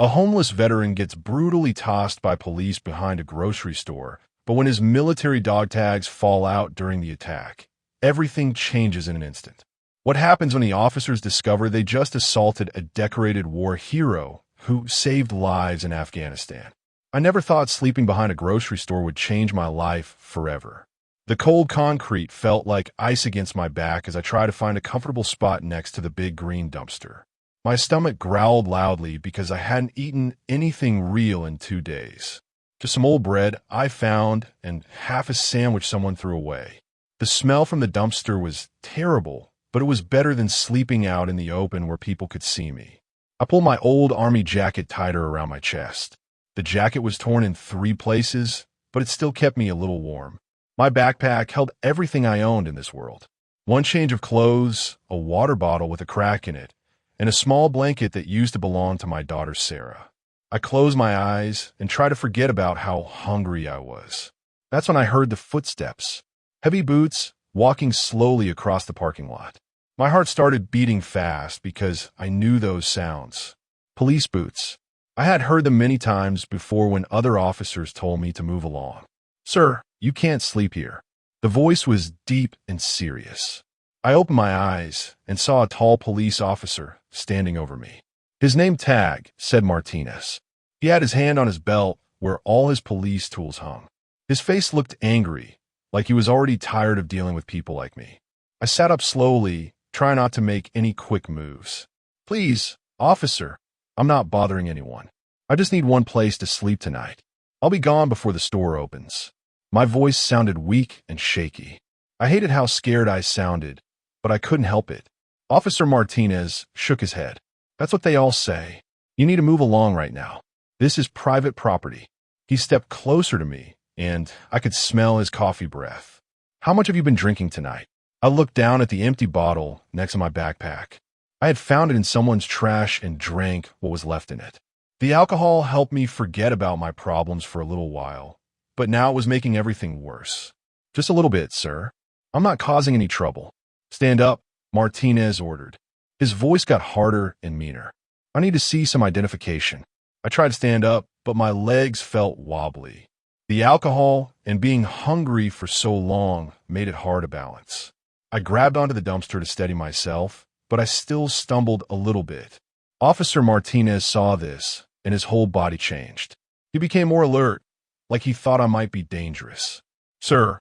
A homeless veteran gets brutally tossed by police behind a grocery store, but when his military dog tags fall out during the attack, everything changes in an instant. What happens when the officers discover they just assaulted a decorated war hero who saved lives in Afghanistan? I never thought sleeping behind a grocery store would change my life forever. The cold concrete felt like ice against my back as I tried to find a comfortable spot next to the big green dumpster. My stomach growled loudly because I hadn't eaten anything real in 2 days. Just some old bread I found and half a sandwich someone threw away. The smell from the dumpster was terrible, but it was better than sleeping out in the open where people could see me. I pulled my old army jacket tighter around my chest. The jacket was torn in 3 places, but it still kept me a little warm. My backpack held everything I owned in this world. 1 change of clothes, a water bottle with a crack in it, and a small blanket that used to belong to my daughter Sarah. I closed my eyes and tried to forget about how hungry I was. That's when I heard the footsteps. Heavy boots walking slowly across the parking lot. My heart started beating fast because I knew those sounds. Police boots. I had heard them many times before when other officers told me to move along. "Sir, you can't sleep here." The voice was deep and serious. I opened my eyes and saw a tall police officer standing over me. His name tag said Martinez. He had his hand on his belt where all his police tools hung. His face looked angry, like he was already tired of dealing with people like me. I sat up slowly, trying not to make any quick moves. "Please, officer, I'm not bothering anyone. I just need one place to sleep tonight. I'll be gone before the store opens." My voice sounded weak and shaky. I hated how scared I sounded, but I couldn't help it. Officer Martinez shook his head. "That's what they all say. You need to move along right now. This is private property." He stepped closer to me, and I could smell his coffee breath. "How much have you been drinking tonight?" I looked down at the empty bottle next to my backpack. I had found it in someone's trash and drank what was left in it. The alcohol helped me forget about my problems for a little while, but now it was making everything worse. "Just a little bit, sir. I'm not causing any trouble." "Stand up," Martinez ordered. His voice got harder and meaner. "I need to see some identification." I tried to stand up, but my legs felt wobbly. The alcohol and being hungry for so long made it hard to balance. I grabbed onto the dumpster to steady myself, but I still stumbled a little bit. Officer Martinez saw this, and his whole body changed. He became more alert, like he thought I might be dangerous. "Sir,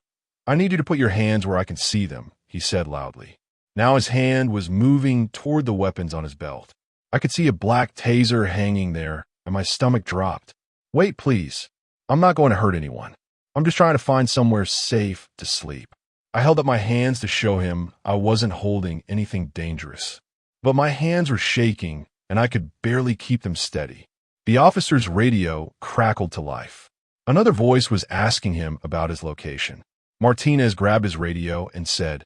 I need you to put your hands where I can see them," he said loudly. Now his hand was moving toward the weapons on his belt. I could see a black taser hanging there, and my stomach dropped. "Wait, please. I'm not going to hurt anyone. I'm just trying to find somewhere safe to sleep." I held up my hands to show him I wasn't holding anything dangerous. But my hands were shaking, and I could barely keep them steady. The officer's radio crackled to life. Another voice was asking him about his location. Martinez grabbed his radio and said,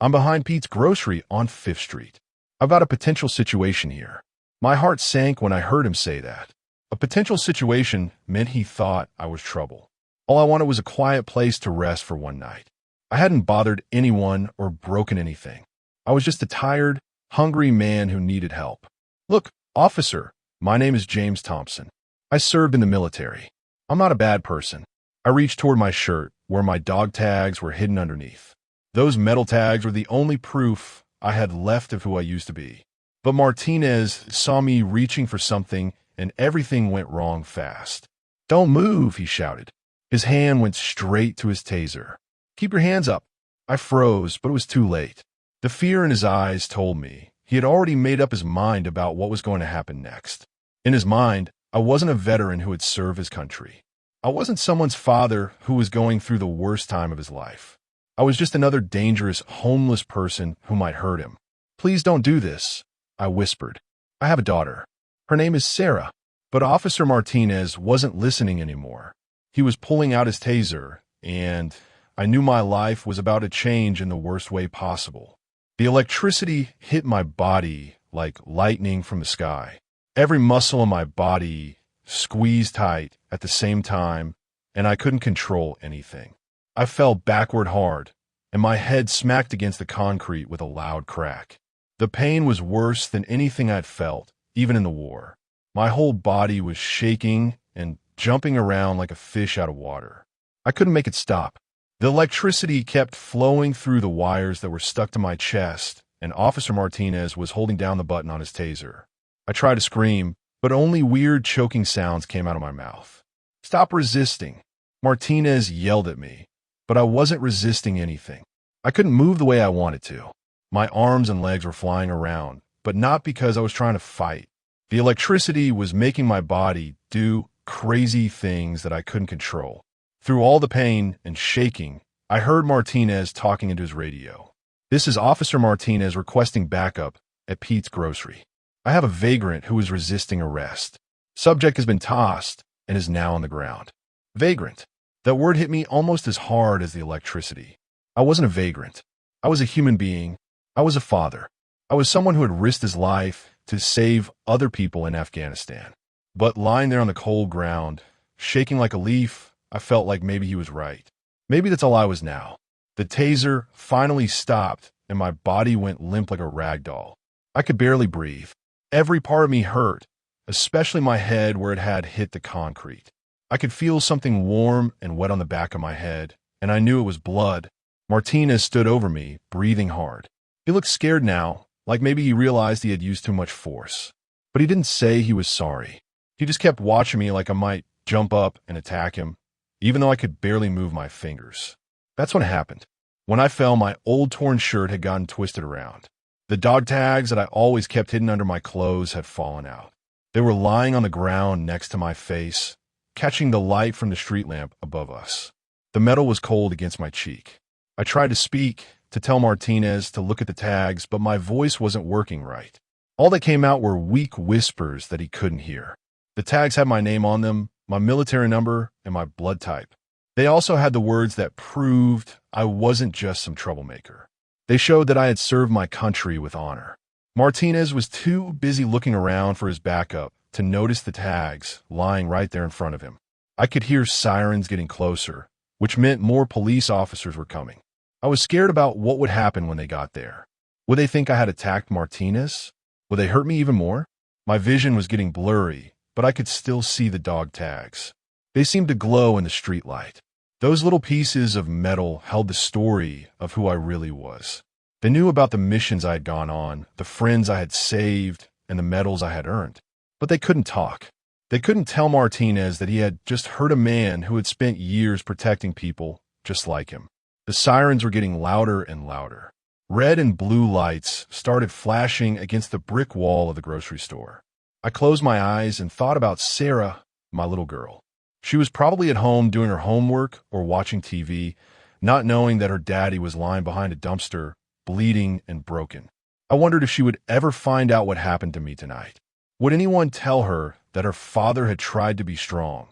"I'm behind Pete's Grocery on 5th Street. I've got a potential situation here." My heart sank when I heard him say that. A potential situation meant he thought I was trouble. All I wanted was a quiet place to rest for one night. I hadn't bothered anyone or broken anything. I was just a tired, hungry man who needed help. "Look, officer, my name is James Thompson. I served in the military. I'm not a bad person." I reached toward my shirt, where my dog tags were hidden underneath. Those metal tags were the only proof I had left of who I used to be. But Martinez saw me reaching for something, and everything went wrong fast. "Don't move," he shouted. His hand went straight to his taser. "Keep your hands up." I froze, but it was too late. The fear in his eyes told me he had already made up his mind about what was going to happen next. In his mind, I wasn't a veteran who had served his country. I wasn't someone's father who was going through the worst time of his life. I was just another dangerous, homeless person who might hurt him. "Please don't do this," I whispered. "I have a daughter. Her name is Sarah." But Officer Martinez wasn't listening anymore. He was pulling out his taser, and I knew my life was about to change in the worst way possible. The electricity hit my body like lightning from the sky. Every muscle in my body squeezed tight at the same time, and I couldn't control anything. I fell backward hard, and my head smacked against the concrete with a loud crack. The pain was worse than anything I'd felt, even in the war. My whole body was shaking and jumping around like a fish out of water. I couldn't make it stop. The electricity kept flowing through the wires that were stuck to my chest, and Officer Martinez was holding down the button on his taser. I tried to scream, but only weird choking sounds came out of my mouth. "Stop resisting," Martinez yelled at me, but I wasn't resisting anything. I couldn't move the way I wanted to. My arms and legs were flying around, but not because I was trying to fight. The electricity was making my body do crazy things that I couldn't control. Through all the pain and shaking, I heard Martinez talking into his radio. "This is Officer Martinez requesting backup at Pete's Grocery. I have a vagrant who is resisting arrest. Subject has been tossed and is now on the ground." Vagrant. That word hit me almost as hard as the electricity. I wasn't a vagrant. I was a human being. I was a father. I was someone who had risked his life to save other people in Afghanistan. But lying there on the cold ground, shaking like a leaf, I felt like maybe he was right. Maybe that's all I was now. The taser finally stopped, and my body went limp like a rag doll. I could barely breathe. Every part of me hurt, especially my head where it had hit the concrete. I could feel something warm and wet on the back of my head, and I knew it was blood. Martinez stood over me, breathing hard. He looked scared now, like maybe he realized he had used too much force. But he didn't say he was sorry. He just kept watching me like I might jump up and attack him, even though I could barely move my fingers. That's when it happened. When I fell, my old torn shirt had gotten twisted around. The dog tags that I always kept hidden under my clothes had fallen out. They were lying on the ground next to my face, catching the light from the street lamp above us. The metal was cold against my cheek. I tried to speak, to tell Martinez to look at the tags, but my voice wasn't working right. All that came out were weak whispers that he couldn't hear. The tags had my name on them, my military number, and my blood type. They also had the words that proved I wasn't just some troublemaker. They showed that I had served my country with honor. Martinez was too busy looking around for his backup to notice the tags lying right there in front of him. I could hear sirens getting closer, which meant more police officers were coming. I was scared about what would happen when they got there. Would they think I had attacked Martinez? Would they hurt me even more? My vision was getting blurry, but I could still see the dog tags. They seemed to glow in the streetlight. Those little pieces of metal held the story of who I really was. They knew about the missions I had gone on, the friends I had saved, and the medals I had earned. But they couldn't talk. They couldn't tell Martinez that he had just hurt a man who had spent years protecting people just like him. The sirens were getting louder and louder. Red and blue lights started flashing against the brick wall of the grocery store. I closed my eyes and thought about Sarah, my little girl. She was probably at home doing her homework or watching TV, not knowing that her daddy was lying behind a dumpster, bleeding and broken. I wondered if she would ever find out what happened to me tonight. Would anyone tell her that her father had tried to be strong,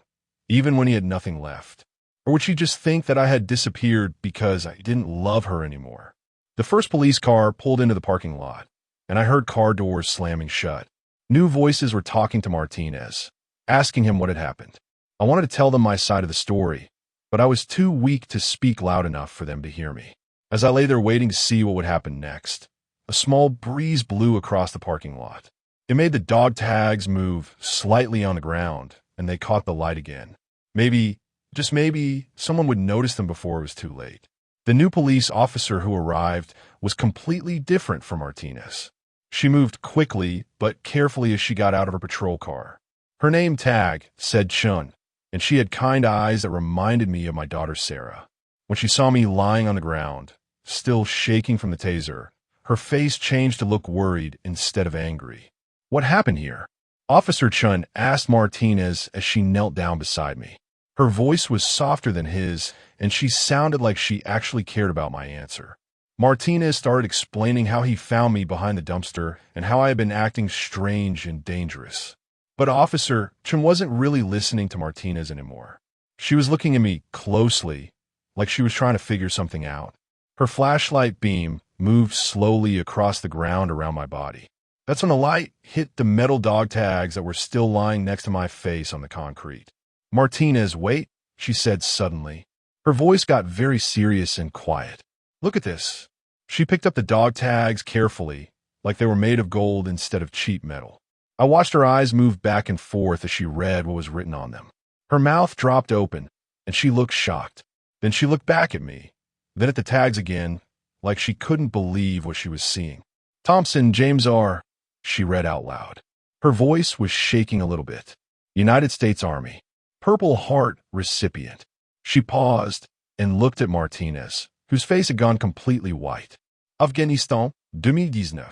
even when he had nothing left? Or would she just think that I had disappeared because I didn't love her anymore? The first police car pulled into the parking lot, and I heard car doors slamming shut. New voices were talking to Martinez, asking him what had happened. I wanted to tell them my side of the story, but I was too weak to speak loud enough for them to hear me. As I lay there waiting to see what would happen next, a small breeze blew across the parking lot. It made the dog tags move slightly on the ground, and they caught the light again. Maybe, just maybe, someone would notice them before it was too late. The new police officer who arrived was completely different from Martinez. She moved quickly but carefully as she got out of her patrol car. Her name tag said Chun, and she had kind eyes that reminded me of my daughter Sarah. When she saw me lying on the ground, still shaking from the taser, her face changed to look worried instead of angry. "What happened here?" Officer Chun asked Martinez as she knelt down beside me. Her voice was softer than his, and she sounded like she actually cared about my answer. Martinez started explaining how he found me behind the dumpster and how I had been acting strange and dangerous. But Officer Chun wasn't really listening to Martinez anymore. She was looking at me closely, like she was trying to figure something out. Her flashlight beam moved slowly across the ground around my body. That's when the light hit the metal dog tags that were still lying next to my face on the concrete. "Martinez, wait," she said suddenly. Her voice got very serious and quiet. "Look at this." She picked up the dog tags carefully, like they were made of gold instead of cheap metal. I watched her eyes move back and forth as she read what was written on them. Her mouth dropped open, and she looked shocked. Then she looked back at me, then at the tags again, like she couldn't believe what she was seeing. Thompson, James R., she read out loud. Her voice was shaking a little bit. United States Army. Purple Heart recipient. She paused and looked at Martinez, whose face had gone completely white. Afghanistan, 2019.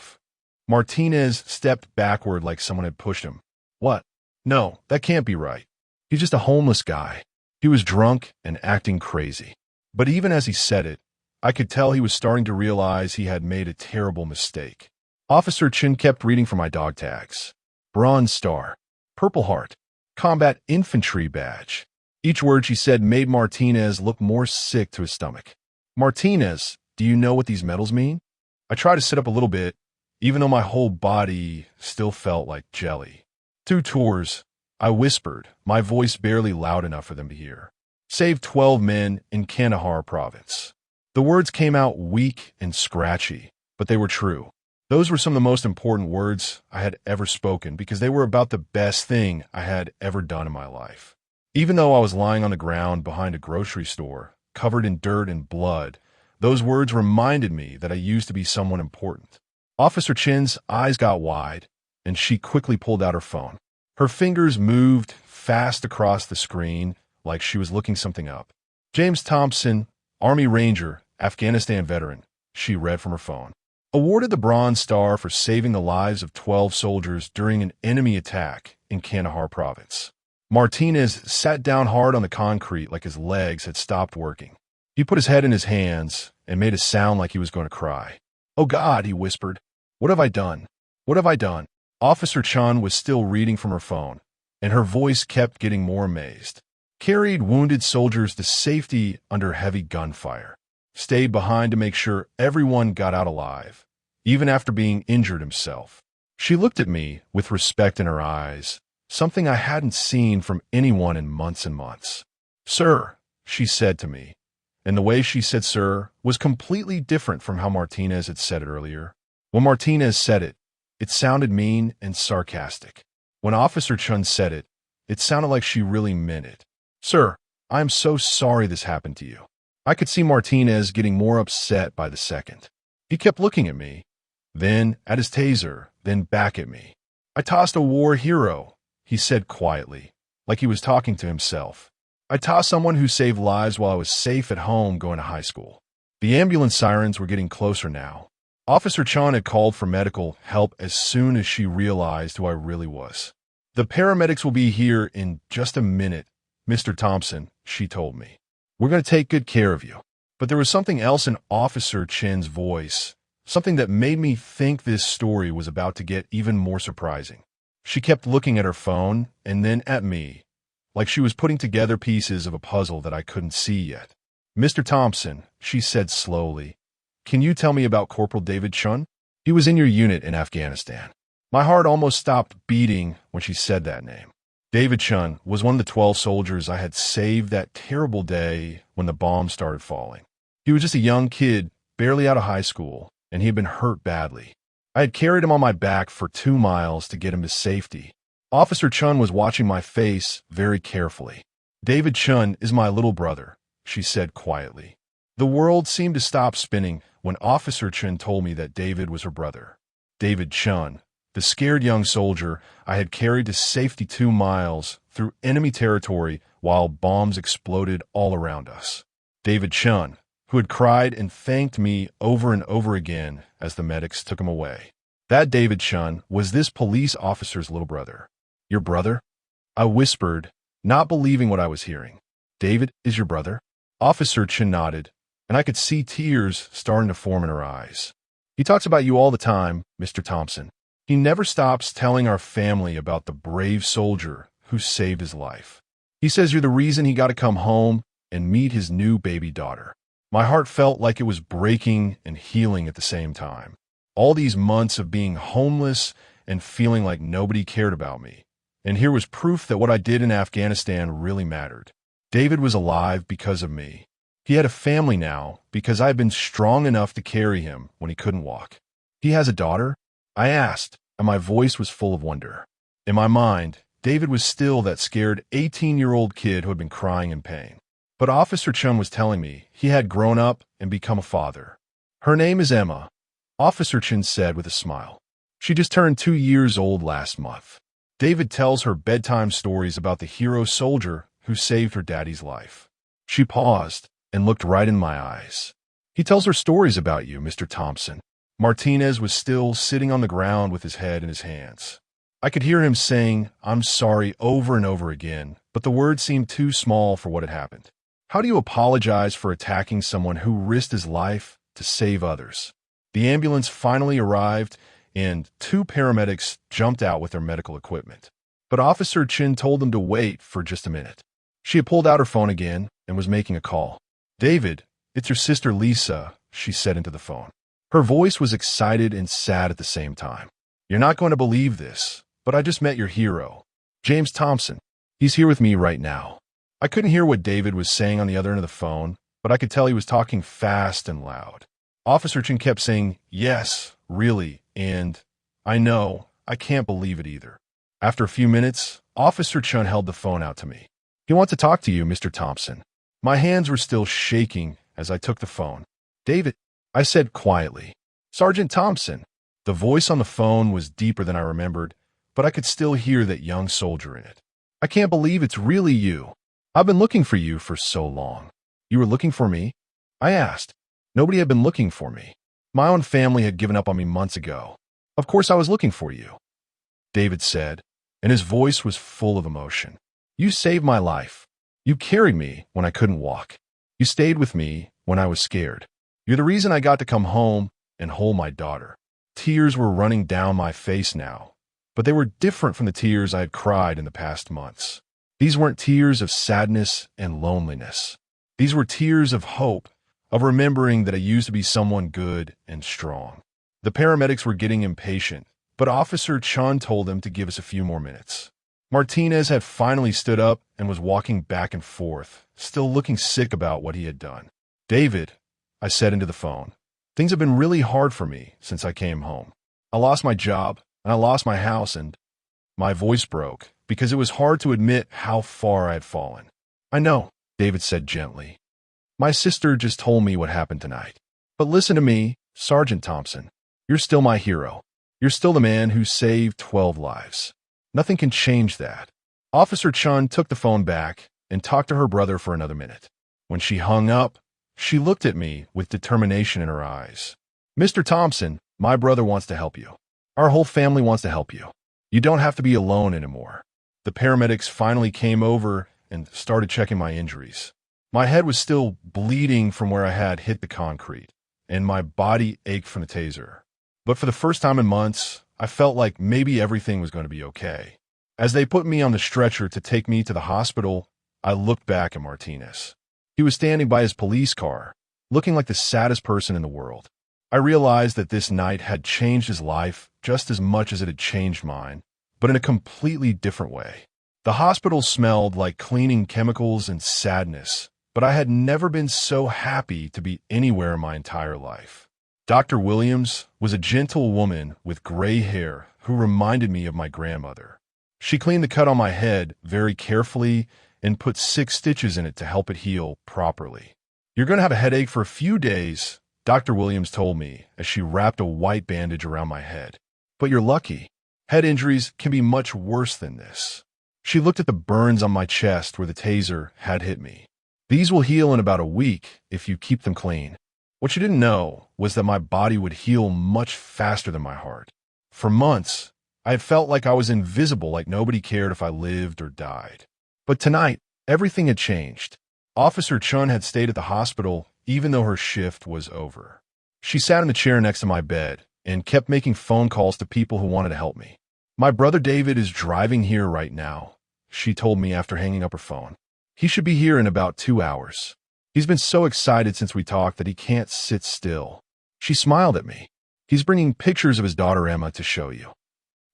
Martinez stepped backward like someone had pushed him. What? No, that can't be right. He's just a homeless guy. He was drunk and acting crazy. But even as he said it, I could tell he was starting to realize he had made a terrible mistake. Officer Chin kept reading from my dog tags. Bronze Star, Purple Heart, Combat Infantry Badge. Each word she said made Martinez look more sick to his stomach. Martinez, do you know what these medals mean? I tried to sit up a little bit, even though my whole body still felt like jelly. 2 tours, I whispered, my voice barely loud enough for them to hear. Saved 12 men in Kandahar province. The words came out weak and scratchy, but they were true. Those were some of the most important words I had ever spoken because they were about the best thing I had ever done in my life. Even though I was lying on the ground behind a grocery store, covered in dirt and blood, those words reminded me that I used to be someone important. Officer Chin's eyes got wide, and she quickly pulled out her phone. Her fingers moved fast across the screen like she was looking something up. James Thompson, Army Ranger, Afghanistan veteran, she read from her phone. Awarded the Bronze Star for saving the lives of 12 soldiers during an enemy attack in Kandahar province. Martinez sat down hard on the concrete like his legs had stopped working. He put his head in his hands and made a sound like he was going to cry. Oh God, he whispered. What have I done? What have I done? Officer Chun was still reading from her phone, and her voice kept getting more amazed. Carried wounded soldiers to safety under heavy gunfire. Stayed behind to make sure everyone got out alive, even after being injured himself. She looked at me with respect in her eyes, something I hadn't seen from anyone in months and months. Sir, she said to me, and the way she said sir was completely different from how Martinez had said it earlier. When Martinez said it, it sounded mean and sarcastic. When Officer Chun said it, it sounded like she really meant it. Sir, I am so sorry this happened to you. I could see Martinez getting more upset by the second. He kept looking at me, then at his taser, then back at me. I tossed a war hero, he said quietly, like he was talking to himself. I tossed someone who saved lives while I was safe at home going to high school. The ambulance sirens were getting closer now. Officer Chan had called for medical help as soon as she realized who I really was. The paramedics will be here in just a minute, Mr. Thompson, she told me. We're going to take good care of you. But there was something else in Officer Chin's voice, something that made me think this story was about to get even more surprising. She kept looking at her phone and then at me, like she was putting together pieces of a puzzle that I couldn't see yet. Mr. Thompson, she said slowly, can you tell me about Corporal David Chun? He was in your unit in Afghanistan. My heart almost stopped beating when she said that name. David Chun was one of the 12 soldiers I had saved that terrible day when the bombs started falling. He was just a young kid, barely out of high school, and he had been hurt badly. I had carried him on my back for 2 miles to get him to safety. Officer Chun was watching my face very carefully. David Chun is my little brother, she said quietly. The world seemed to stop spinning when Officer Chun told me that David was her brother. David Chun, the scared young soldier I had carried to safety 2 miles through enemy territory while bombs exploded all around us. David Chun, who had cried and thanked me over and over again as the medics took him away. That David Chun was this police officer's little brother. Your brother? I whispered, not believing what I was hearing. David is your brother? Officer Chun nodded, and I could see tears starting to form in her eyes. He talks about you all the time, Mr. Thompson. He never stops telling our family about the brave soldier who saved his life. He says you're the reason he got to come home and meet his new baby daughter. My heart felt like it was breaking and healing at the same time. All these months of being homeless and feeling like nobody cared about me. And here was proof that what I did in Afghanistan really mattered. David was alive because of me. He had a family now because I had been strong enough to carry him when he couldn't walk. He has a daughter? I asked, and my voice was full of wonder. In my mind, David was still that scared 18-year-old kid who had been crying in pain. But Officer Chun was telling me he had grown up and become a father. Her name is Emma, Officer Chun said with a smile. She just turned 2 years old last month. David tells her bedtime stories about the hero soldier who saved her daddy's life. She paused and looked right in my eyes. He tells her stories about you, Mr. Thompson. Martinez was still sitting on the ground with his head in his hands. I could hear him saying, "I'm sorry," over and over again, but the words seemed too small for what had happened. How do you apologize for attacking someone who risked his life to save others? The ambulance finally arrived, and 2 paramedics jumped out with their medical equipment. But Officer Chin told them to wait for just a minute. She had pulled out her phone again and was making a call. "David, it's your sister Lisa," she said into the phone. Her voice was excited and sad at the same time. "You're not going to believe this, but I just met your hero, James Thompson. He's here with me right now." I couldn't hear what David was saying on the other end of the phone, but I could tell he was talking fast and loud. Officer Chin kept saying, "Yes, really," and "I know, I can't believe it either." After a few minutes, Officer Chun held the phone out to me. "He wants to talk to you, Mr. Thompson." My hands were still shaking as I took the phone. "David," I said quietly. "Sergeant Thompson." The voice on the phone was deeper than I remembered, but I could still hear that young soldier in it. "I can't believe it's really you. I've been looking for you for so long." "You were looking for me?" I asked. Nobody had been looking for me. My own family had given up on me months ago. "Of course I was looking for you," David said, and his voice was full of emotion. "You saved my life. You carried me when I couldn't walk. You stayed with me when I was scared. You're the reason I got to come home and hold my daughter." Tears were running down my face now, but they were different from the tears I had cried in the past months. These weren't tears of sadness and loneliness. These were tears of hope, of remembering that I used to be someone good and strong. The paramedics were getting impatient, but Officer Chun told them to give us a few more minutes. Martinez had finally stood up and was walking back and forth, still looking sick about what he had done. "David," I said into the phone, "things have been really hard for me since I came home. I lost my job, and I lost my house, and..." My voice broke because it was hard to admit how far I had fallen. "I know," David said gently. "My sister just told me what happened tonight. But listen to me, Sergeant Thompson. You're still my hero. You're still the man who saved 12 lives. Nothing can change that." Officer Chun took the phone back and talked to her brother for another minute. When she hung up, she looked at me with determination in her eyes. "Mr. Thompson, my brother wants to help you. Our whole family wants to help you. You don't have to be alone anymore." The paramedics finally came over and started checking my injuries. My head was still bleeding from where I had hit the concrete, and my body ached from the taser. But for the first time in months, I felt like maybe everything was going to be okay. As they put me on the stretcher to take me to the hospital, I looked back at Martinez. He was standing by his police car, looking like the saddest person in the world. I realized that this night had changed his life just as much as it had changed mine, but in a completely different way. The hospital smelled like cleaning chemicals and sadness, but I had never been so happy to be anywhere in my entire life. Dr. Williams was a gentle woman with gray hair who reminded me of my grandmother. She cleaned the cut on my head very carefully and put 6 stitches in it to help it heal properly. "You're going to have a headache for a few days," Dr. Williams told me as she wrapped a white bandage around my head. "But you're lucky. Head injuries can be much worse than this." She looked at the burns on my chest where the taser had hit me. "These will heal in about a week if you keep them clean." What she didn't know was that my body would heal much faster than my heart. For months, I had felt like I was invisible, like nobody cared if I lived or died. But tonight, everything had changed. Officer Chun had stayed at the hospital even though her shift was over. She sat in the chair next to my bed and kept making phone calls to people who wanted to help me. "My brother David is driving here right now," she told me after hanging up her phone. "He should be here in about 2 hours. He's been so excited since we talked that he can't sit still." She smiled at me. "He's bringing pictures of his daughter Emma to show you."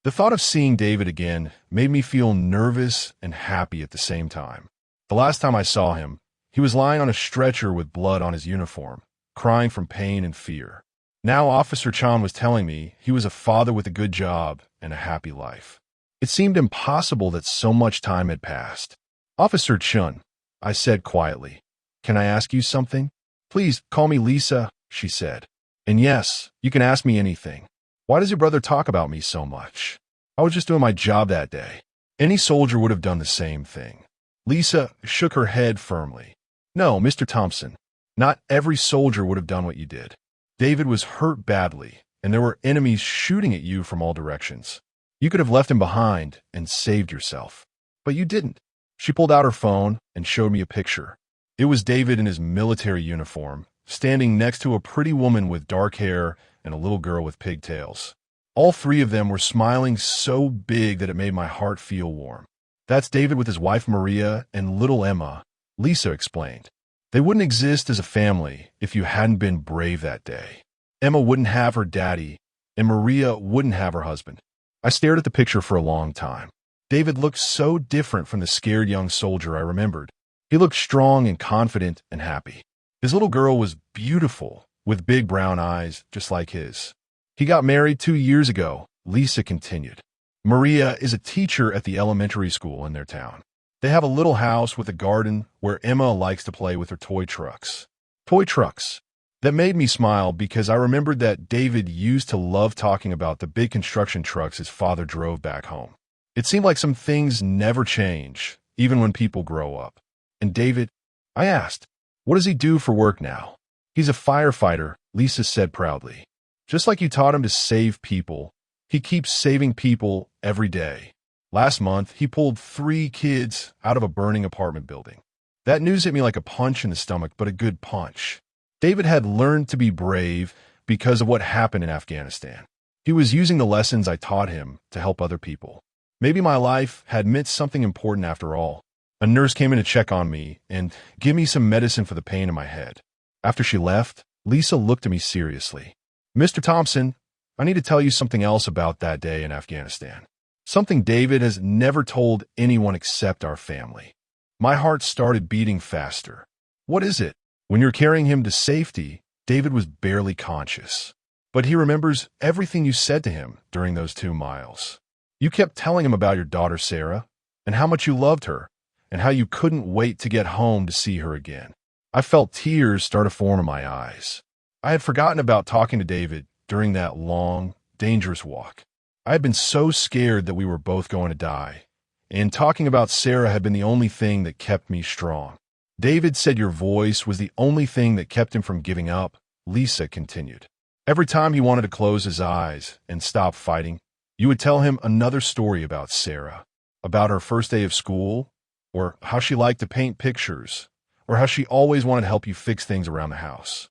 The thought of seeing David again made me feel nervous and happy at the same time. The last time I saw him, he was lying on a stretcher with blood on his uniform, crying from pain and fear. Now Officer Chan was telling me he was a father with a good job and a happy life. It seemed impossible that so much time had passed. Officer Chun, I said quietly. Can I ask you something? Please call me Lisa, she said. And yes, you can ask me anything. Why does your brother talk about me so much? I was just doing my job that day. Any soldier would have done the same thing. Lisa shook her head firmly. No, Mr. Thompson, not every soldier would have done what you did. David was hurt badly, and there were enemies shooting at you from all directions. You could have left him behind and saved yourself. But you didn't. She pulled out her phone and showed me a picture. It was David in his military uniform, standing next to a pretty woman with dark hair and a little girl with pigtails. All three of them were smiling so big that it made my heart feel warm. That's David with his wife Maria and little Emma, Lisa explained. They wouldn't exist as a family if you hadn't been brave that day. Emma wouldn't have her daddy, and Maria wouldn't have her husband. I stared at the picture for a long time. David looked so different from the scared young soldier I remembered. He looked strong and confident and happy. His little girl was beautiful, with big brown eyes just like his. He got married 2 years ago, Lisa continued. Maria is a teacher at the elementary school in their town. They have a little house with a garden where Emma likes to play with her toy trucks. Toy trucks. That made me smile because I remembered that David used to love talking about the big construction trucks his father drove back home. It seemed like some things never change, even when people grow up. And David, I asked, what does he do for work now? He's a firefighter, Lisa said proudly. Just like you taught him to save people, he keeps saving people every day. Last month, he pulled 3 kids out of a burning apartment building. That news hit me like a punch in the stomach, but a good punch. David had learned to be brave because of what happened in Afghanistan. He was using the lessons I taught him to help other people. Maybe my life had meant something important after all. A nurse came in to check on me and give me some medicine for the pain in my head. After she left, Lisa looked at me seriously. Mr. Thompson, I need to tell you something else about that day in Afghanistan. Something David has never told anyone except our family. My heart started beating faster. What is it? When you're carrying him to safety, David was barely conscious. But he remembers everything you said to him during those 2 miles. You kept telling him about your daughter Sarah, and how much you loved her, and how you couldn't wait to get home to see her again. I felt tears start to form in my eyes. I had forgotten about talking to David during that long, dangerous walk. I had been so scared that we were both going to die, and talking about Sarah had been the only thing that kept me strong. David said your voice was the only thing that kept him from giving up, Lisa continued. Every time he wanted to close his eyes and stop fighting, you would tell him another story about Sarah, about her first day of school, or how she liked to paint pictures, or how she always wanted to help you fix things around the house.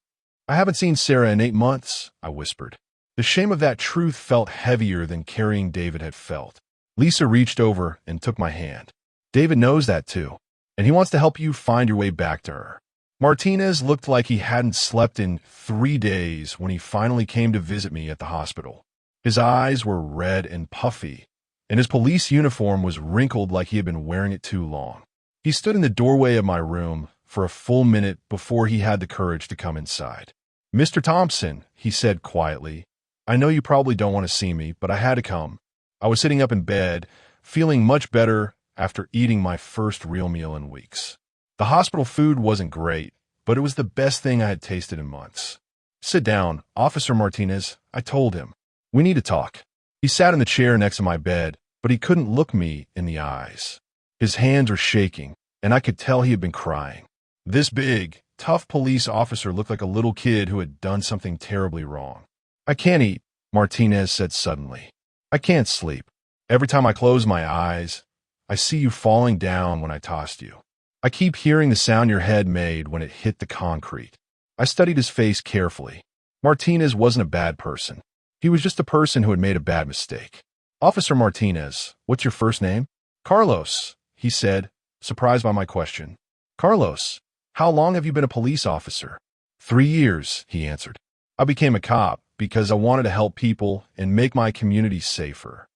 I haven't seen Sarah in 8 months, I whispered. The shame of that truth felt heavier than carrying David had felt. Lisa reached over and took my hand. David knows that too, and he wants to help you find your way back to her. Martinez looked like he hadn't slept in 3 days when he finally came to visit me at the hospital. His eyes were red and puffy, and his police uniform was wrinkled like he had been wearing it too long. He stood in the doorway of my room for a full minute before he had the courage to come inside. Mr. Thompson, he said quietly, I know you probably don't want to see me, but I had to come. I was sitting up in bed, feeling much better after eating my first real meal in weeks. The hospital food wasn't great, but it was the best thing I had tasted in months. Sit down, Officer Martinez, I told him. We need to talk. He sat in the chair next to my bed, but he couldn't look me in the eyes. His hands were shaking, and I could tell he had been crying. This big, tough police officer looked like a little kid who had done something terribly wrong. I can't eat, Martinez said suddenly. I can't sleep. Every time I close my eyes, I see you falling down when I tossed you. I keep hearing the sound your head made when it hit the concrete. I studied his face carefully. Martinez wasn't a bad person. He was just a person who had made a bad mistake. Officer Martinez, what's your first name? Carlos, he said, surprised by my question. Carlos, how long have you been a police officer? 3 years, he answered. I became a cop because I wanted to help people and make my community safer.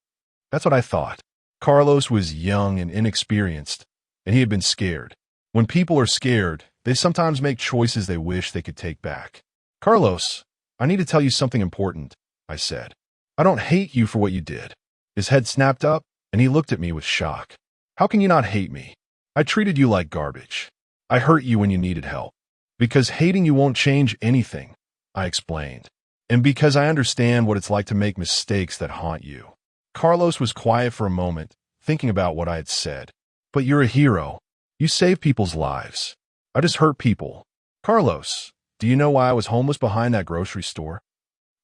That's what I thought. Carlos was young and inexperienced, and he had been scared. When people are scared, they sometimes make choices they wish they could take back. Carlos, I need to tell you something important, I said. I don't hate you for what you did. His head snapped up, and he looked at me with shock. How can you not hate me? I treated you like garbage. I hurt you when you needed help. Because hating you won't change anything, I explained. And because I understand what it's like to make mistakes that haunt you. Carlos was quiet for a moment, thinking about what I had said. But you're a hero. You save people's lives. I just hurt people. Carlos, do you know why I was homeless behind that grocery store?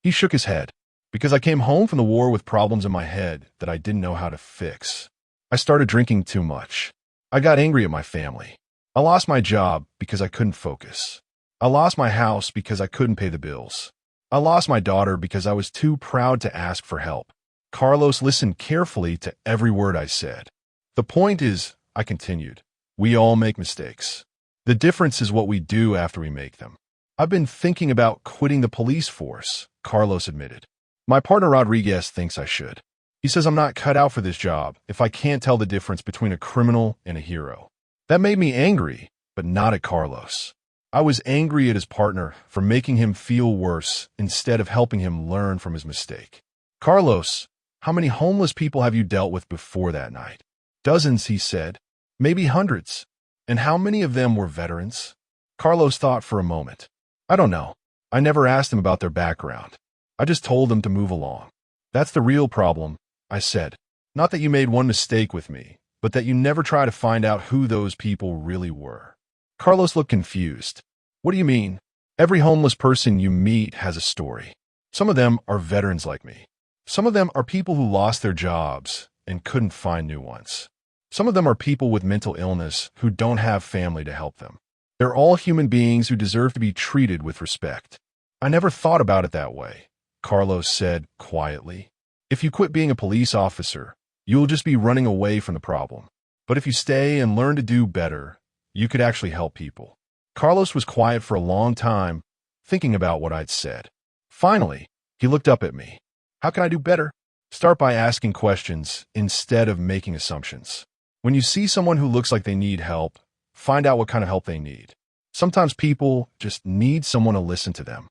He shook his head. Because I came home from the war with problems in my head that I didn't know how to fix. I started drinking too much. I got angry at my family. I lost my job because I couldn't focus. I lost my house because I couldn't pay the bills. I lost my daughter because I was too proud to ask for help. Carlos listened carefully to every word I said. The point is, I continued, we all make mistakes. The difference is what we do after we make them. I've been thinking about quitting the police force, Carlos admitted. My partner Rodriguez thinks I should. He says I'm not cut out for this job if I can't tell the difference between a criminal and a hero. That made me angry, but not at Carlos. I was angry at his partner for making him feel worse instead of helping him learn from his mistake. Carlos, how many homeless people have you dealt with before that night? Dozens, he said. Maybe hundreds. And how many of them were veterans? Carlos thought for a moment. I don't know. I never asked them about their background. I just told them to move along. That's the real problem, I said. Not that you made one mistake with me, but that you never try to find out who those people really were. Carlos looked confused. What do you mean? Every homeless person you meet has a story. Some of them are veterans like me. Some of them are people who lost their jobs and couldn't find new ones. Some of them are people with mental illness who don't have family to help them. They're all human beings who deserve to be treated with respect. I never thought about it that way, Carlos said quietly. If you quit being a police officer, you'll just be running away from the problem. But if you stay and learn to do better, you could actually help people. Carlos was quiet for a long time, thinking about what I'd said. Finally, he looked up at me. How can I do better? Start by asking questions instead of making assumptions. When you see someone who looks like they need help, find out what kind of help they need. Sometimes people just need someone to listen to them.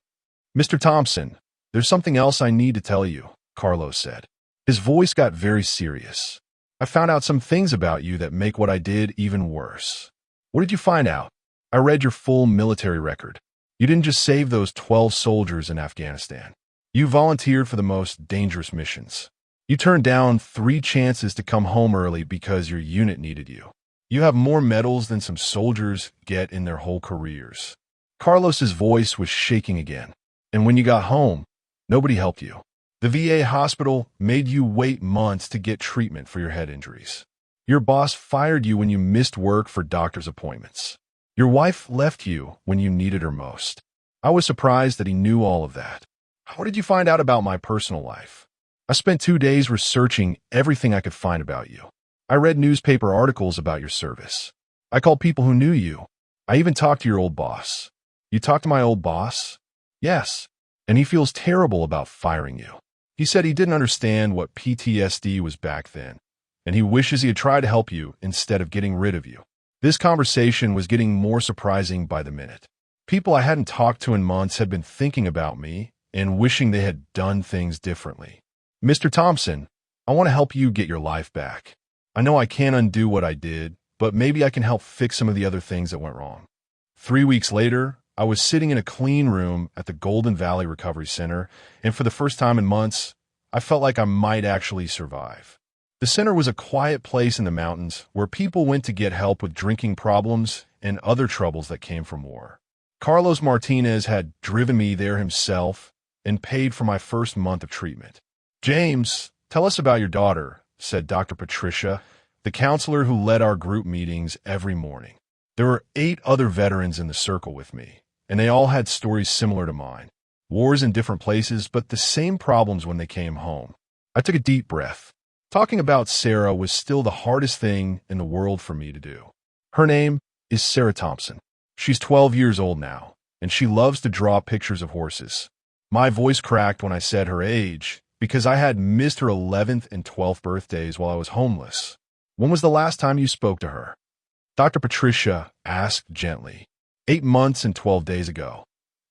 Mr. Thompson, there's something else I need to tell you, Carlos said. His voice got very serious. I found out some things about you that make what I did even worse. What did you find out? I read your full military record. You didn't just save those 12 soldiers in Afghanistan. You volunteered for the most dangerous missions. You turned down 3 chances to come home early because your unit needed you. You have more medals than some soldiers get in their whole careers. Carlos's voice was shaking again. And when you got home, nobody helped you. The VA hospital made you wait months to get treatment for your head injuries. Your boss fired you when you missed work for doctor's appointments. Your wife left you when you needed her most. I was surprised that he knew all of that. How did you find out about my personal life? I spent 2 days researching everything I could find about you. I read newspaper articles about your service. I called people who knew you. I even talked to your old boss. You talked to my old boss? Yes. And he feels terrible about firing you. He said he didn't understand what PTSD was back then, and he wishes he had tried to help you instead of getting rid of you. This conversation was getting more surprising by the minute. People I hadn't talked to in months had been thinking about me and wishing they had done things differently. Mr. Thompson, I want to help you get your life back. I know I can't undo what I did, but maybe I can help fix some of the other things that went wrong. 3 weeks later, I was sitting in a clean room at the Golden Valley Recovery Center, and for the first time in months, I felt like I might actually survive. The center was a quiet place in the mountains where people went to get help with drinking problems and other troubles that came from war. Carlos Martinez had driven me there himself and paid for my first month of treatment. James, tell us about your daughter, said Dr. Patricia, the counselor who led our group meetings every morning. There were 8 other veterans in the circle with me, and they all had stories similar to mine. Wars in different places, but the same problems when they came home. I took a deep breath. Talking about Sarah was still the hardest thing in the world for me to do. Her name is Sarah Thompson. She's 12 years old now, and she loves to draw pictures of horses. My voice cracked when I said her age, because I had missed her 11th and 12th birthdays while I was homeless. When was the last time you spoke to her? Dr. Patricia asked gently. 8 months and 12 days ago.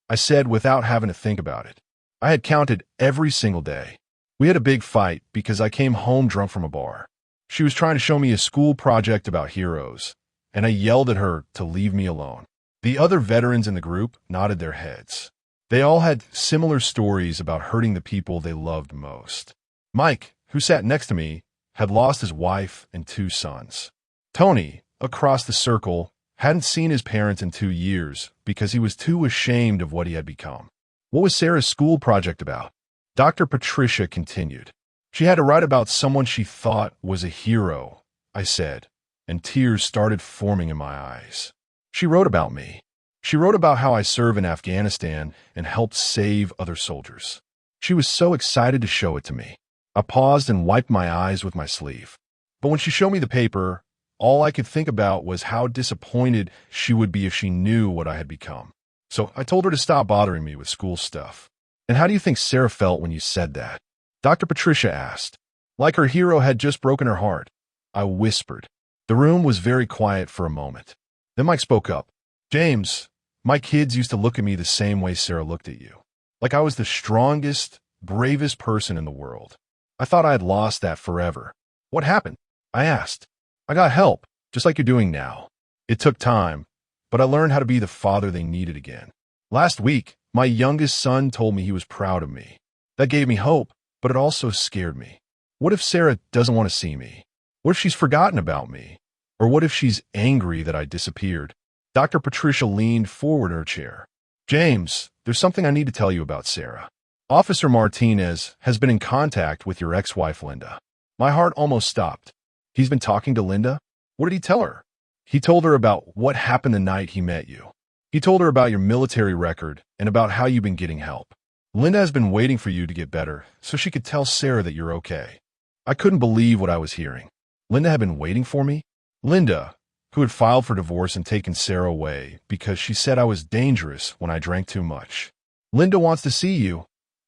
I said without having to think about it. I had counted every single day. We had a big fight because I came home drunk from a bar. She was trying to show me a school project about heroes, and I yelled at her to leave me alone. The other veterans in the group nodded their heads. They all had similar stories about hurting the people they loved most. Mike, who sat next to me, had lost his wife and 2 sons. Tony, across the circle, hadn't seen his parents in 2 years because he was too ashamed of what he had become. What was Sarah's school project about? Dr. Patricia continued. She had to write about someone she thought was a hero, I said, and tears started forming in my eyes. She wrote about me. She wrote about how I serve in Afghanistan and helped save other soldiers. She was so excited to show it to me. I paused and wiped my eyes with my sleeve. But when she showed me the paper, all I could think about was how disappointed she would be if she knew what I had become. So I told her to stop bothering me with school stuff. And how do you think Sarah felt when you said that? Dr. Patricia asked. Like her hero had just broken her heart. I whispered. The room was very quiet for a moment. Then Mike spoke up. James, my kids used to look at me the same way Sarah looked at you. Like I was the strongest, bravest person in the world. I thought I had lost that forever. What happened? I asked. I got help, just like you're doing now. It took time, but I learned how to be the father they needed again. Last week, my youngest son told me he was proud of me. That gave me hope, but it also scared me. What if Sarah doesn't want to see me? What if she's forgotten about me? Or what if she's angry that I disappeared? Dr. Patricia leaned forward in her chair. James, there's something I need to tell you about Sarah. Officer Martinez has been in contact with your ex-wife, Linda. My heart almost stopped. He's been talking to Linda? What did he tell her? He told her about what happened the night he met you. He told her about your military record and about how you've been getting help. Linda has been waiting for you to get better so she could tell Sarah that you're okay. I couldn't believe what I was hearing. Linda had been waiting for me? Linda, who had filed for divorce and taken Sarah away because she said I was dangerous when I drank too much. Linda wants to see you,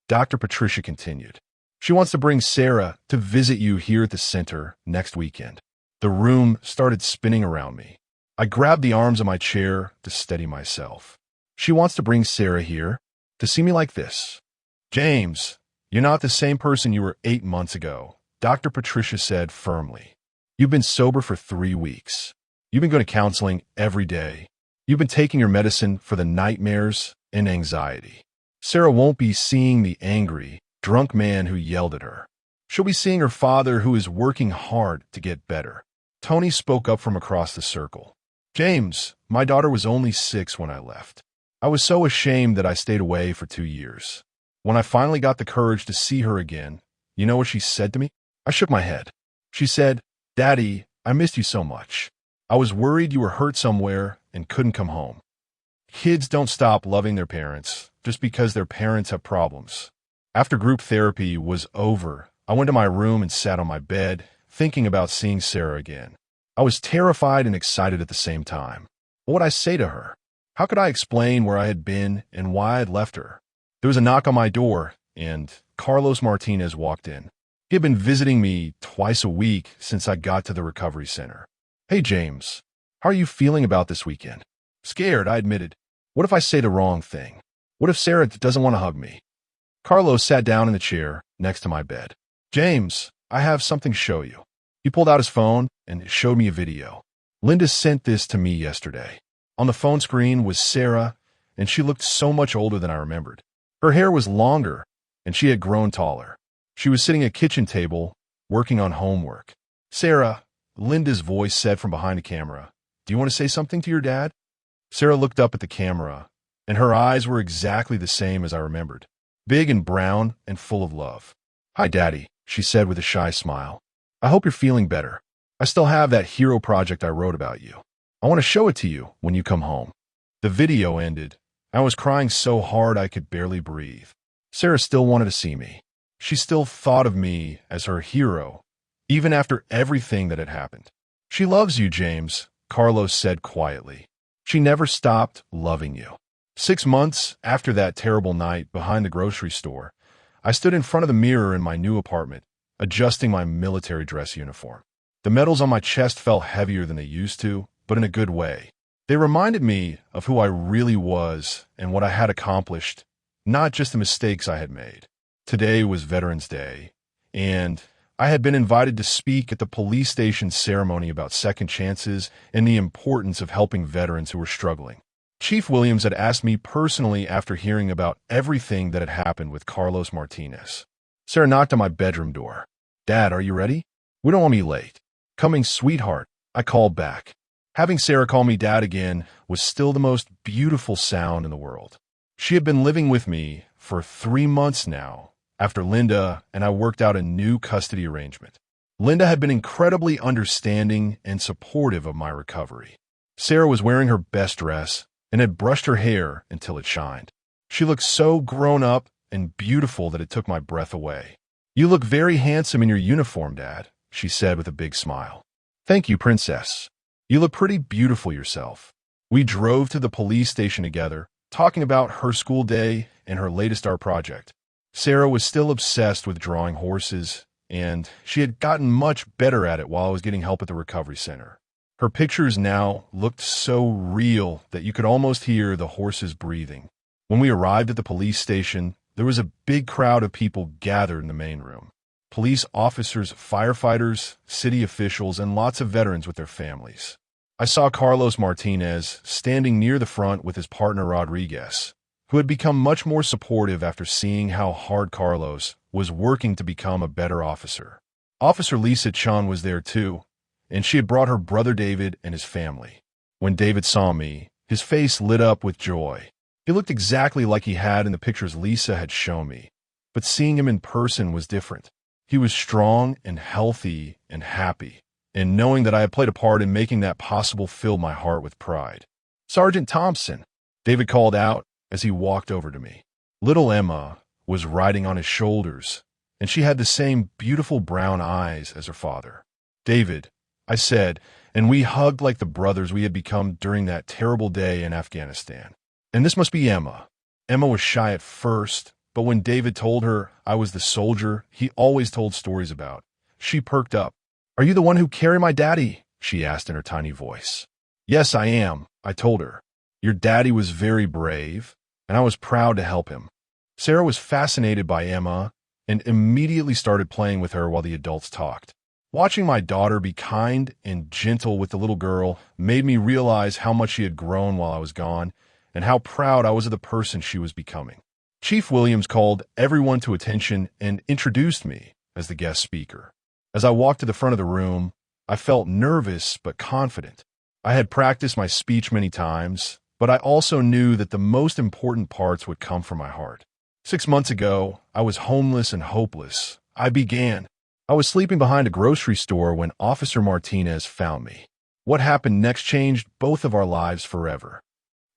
Dr. Patricia continued. She wants to bring Sarah to visit you here at the center next weekend. The room started spinning around me. I grabbed the arms of my chair to steady myself. She wants to bring Sarah here to see me like this. James, you're not the same person you were 8 months ago, Dr. Patricia said firmly. You've been sober for 3 weeks. You've been going to counseling every day. You've been taking your medicine for the nightmares and anxiety. Sarah won't be seeing the angry, drunk man who yelled at her. She'll be seeing her father who is working hard to get better. Tony spoke up from across the circle. James, my daughter was only 6 when I left. I was so ashamed that I stayed away for 2 years. When I finally got the courage to see her again, you know what she said to me? I shook my head. She said, Daddy, I missed you so much. I was worried you were hurt somewhere and couldn't come home. Kids don't stop loving their parents just because their parents have problems. After group therapy was over, I went to my room and sat on my bed, thinking about seeing Sarah again. I was terrified and excited at the same time. What would I say to her? How could I explain where I had been and why I had left her? There was a knock on my door, and Carlos Martinez walked in. He had been visiting me twice a week since I got to the recovery center. Hey, James, how are you feeling about this weekend? Scared, I admitted. What if I say the wrong thing? What if Sarah doesn't want to hug me? Carlos sat down in the chair next to my bed. James, I have something to show you. He pulled out his phone and showed me a video. Linda sent this to me yesterday. On the phone screen was Sarah, and she looked so much older than I remembered. Her hair was longer, and she had grown taller. She was sitting at a kitchen table, working on homework. Sarah, Linda's voice said from behind the camera, do you want to say something to your dad? Sarah looked up at the camera, and her eyes were exactly the same as I remembered. Big and brown and full of love. Hi, Daddy, she said with a shy smile. I hope you're feeling better. I still have that hero project I wrote about you. I want to show it to you when you come home. The video ended. I was crying so hard I could barely breathe. Sarah still wanted to see me. She still thought of me as her hero, even after everything that had happened. She loves you, James, Carlos said quietly. She never stopped loving you. 6 months after that terrible night behind the grocery store, I stood in front of the mirror in my new apartment, adjusting my military dress uniform. The medals on my chest felt heavier than they used to, but in a good way. They reminded me of who I really was and what I had accomplished, not just the mistakes I had made. Today was Veterans Day, and I had been invited to speak at the police station ceremony about second chances and the importance of helping veterans who were struggling. Chief Williams had asked me personally after hearing about everything that had happened with Carlos Martinez. Sarah knocked on my bedroom door. "Dad, are you ready? We don't want to be late." "Coming, sweetheart," I called back. Having Sarah call me Dad again was still the most beautiful sound in the world. She had been living with me for 3 months now, after Linda and I worked out a new custody arrangement. Linda had been incredibly understanding and supportive of my recovery. Sarah was wearing her best dress and had brushed her hair until it shined. She looked so grown up and beautiful that it took my breath away. "You look very handsome in your uniform, Dad," she said with a big smile. "Thank you, Princess. You look pretty beautiful yourself." We drove to the police station together, talking about her school day and her latest art project. Sarah was still obsessed with drawing horses, and she had gotten much better at it while I was getting help at the recovery center. Her pictures now looked so real that you could almost hear the horses breathing. When we arrived at the police station, there was a big crowd of people gathered in the main room. Police officers, firefighters, city officials, and lots of veterans with their families. I saw Carlos Martinez standing near the front with his partner Rodriguez, who had become much more supportive after seeing how hard Carlos was working to become a better officer. Officer Lisa Chan was there too, and she had brought her brother David and his family. When David saw me, his face lit up with joy. He looked exactly like he had in the pictures Lisa had shown me, but seeing him in person was different. He was strong and healthy and happy, and knowing that I had played a part in making that possible filled my heart with pride. "Sergeant Thompson," David called out as he walked over to me. Little Emma was riding on his shoulders, and she had the same beautiful brown eyes as her father. "David," I said, and we hugged like the brothers we had become during that terrible day in Afghanistan. "And this must be Emma." Emma was shy at first, but when David told her I was the soldier he always told stories about, she perked up. "Are you the one who carried my daddy?" she asked in her tiny voice. "Yes, I am," I told her. "Your daddy was very brave, and I was proud to help him." Sarah was fascinated by Emma and immediately started playing with her while the adults talked. Watching my daughter be kind and gentle with the little girl made me realize how much she had grown while I was gone and how proud I was of the person she was becoming. Chief Williams called everyone to attention and introduced me as the guest speaker. As I walked to the front of the room, I felt nervous but confident. I had practiced my speech many times, but I also knew that the most important parts would come from my heart. 6 months ago, I was homeless and hopeless. I was sleeping behind a grocery store when Officer Martinez found me. What happened next changed both of our lives forever.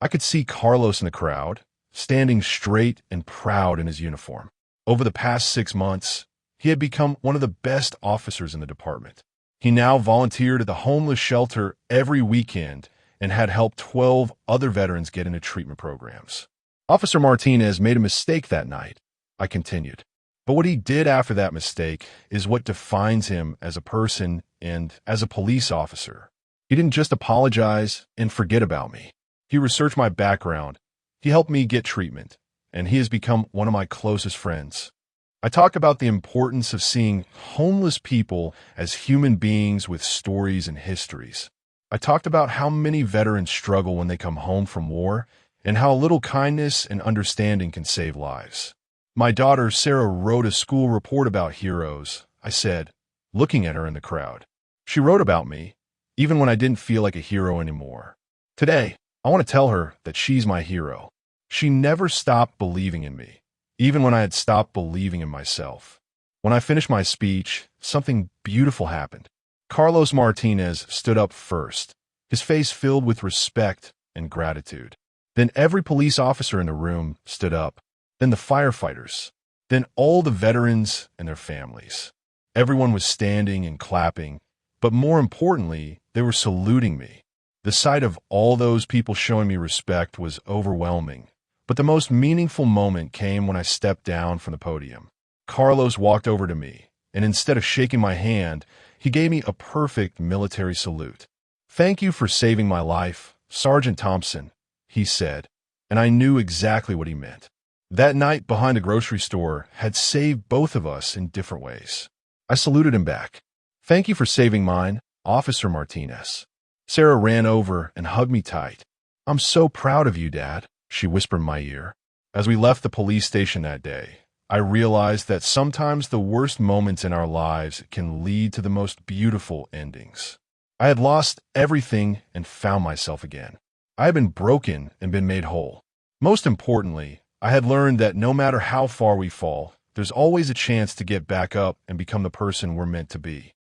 I could see Carlos in the crowd, standing straight and proud in his uniform. Over the past 6 months, he had become one of the best officers in the department. He now volunteered at the homeless shelter every weekend and had helped 12 other veterans get into treatment programs. Officer Martinez made a mistake that night, I continued. But what he did after that mistake is what defines him as a person and as a police officer. He didn't just apologize and forget about me. He researched my background, he helped me get treatment, and he has become one of my closest friends. I talk about the importance of seeing homeless people as human beings with stories and histories. I talked about how many veterans struggle when they come home from war and how a little kindness and understanding can save lives. My daughter Sarah wrote a school report about heroes, I said, looking at her in the crowd. She wrote about me, even when I didn't feel like a hero anymore. Today, I want to tell her that she's my hero. She never stopped believing in me, even when I had stopped believing in myself. When I finished my speech, something beautiful happened. Carlos Martinez stood up first, his face filled with respect and gratitude. Then every police officer in the room stood up. Then the firefighters. Then all the veterans and their families. Everyone was standing and clapping, but more importantly, they were saluting me. The sight of all those people showing me respect was overwhelming. But the most meaningful moment came when I stepped down from the podium. Carlos walked over to me, and instead of shaking my hand, he gave me a perfect military salute. "Thank you for saving my life, Sergeant Thompson," he said, and I knew exactly what he meant. That night behind a grocery store had saved both of us in different ways. I saluted him back. Thank you for saving mine, Officer Martinez. Sarah ran over and hugged me tight. I'm so proud of you, Dad, she whispered in my ear. As we left the police station that day, I realized that sometimes the worst moments in our lives can lead to the most beautiful endings. I had lost everything and found myself again. I had been broken and been made whole. Most importantly, I had learned that no matter how far we fall, there's always a chance to get back up and become the person we're meant to be.